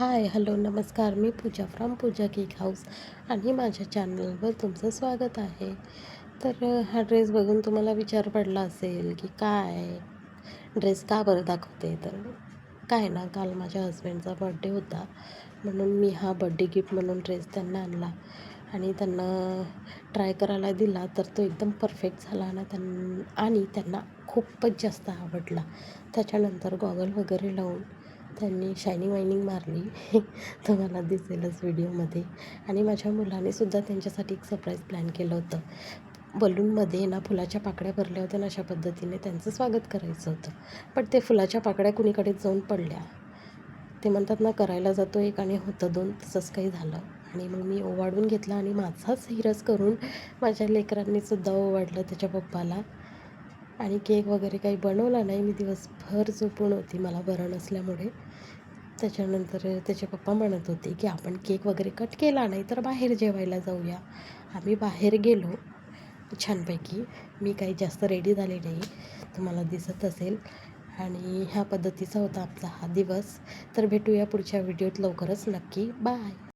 हाय, hello, नमस्कार. मी पूजा from Pooja cake house आणि माझ्या चॅनलवर तुमचं स्वागत आहे. तर हा ड्रेस बघून तुम्हाला विचार पडला असेल, की काय ड्रेस का बरं दाखवते? तर काय ना, काल माझ्या हस्बंडचा बर्थडे होता, म्हणून मी हा बर्थडे गिफ्ट म्हणून ड्रेस त्यांना आणला आणि त्यांना ट्राय करायला दिला. तर तो एकदम परफेक्ट झाला ना आणि त्यांना खूपच जास्त आवडला. त्याच्यानंतर गॉगल वगैरे लावून त्यांनी शायनिंग वायनिंग मारली. तुम्हाला दिसेलच व्हिडिओमध्ये. आणि माझ्या मुलाने सुद्धा त्यांच्यासाठी एक सरप्राईज प्लॅन केलं होतं. बलूनमध्ये ना फुलाच्या पाकळ्या भरल्या होत्या आणि अशा पद्धतीने त्यांचं स्वागत करायचं होतं. पण ते फुलाच्या पाकळ्या कुणीकडेच जाऊन पडल्या. ते म्हणतात ना, करायला जातो एक आणि होतं दोन, तसंच काही झालं. आणि मग मी ओवाळून घेतला आणि माझाच हिरस करून माझ्या लेकरांनीसुद्धा ओवाळलं त्याच्या पप्पाला. आणि केक वगैरे काही बनवला नाही. मी दिवसभर झोपून होती, मला बरं नसल्यामुळे. त्याच्यानंतर त्याचे पप्पा म्हणत होते, की आपण केक वगैरे कट केला नाही तर बाहेर जेवायला जाऊया. आम्ही बाहेर गेलो छानपैकी. मी काही जास्त रेडी झाले नाही, तुम्हाला दिसत असेल. आणि ह्या पद्धतीचा होता आमचा हा दिवस. तर भेटूया पुढच्या व्हिडिओत लवकरच. नक्की बाय.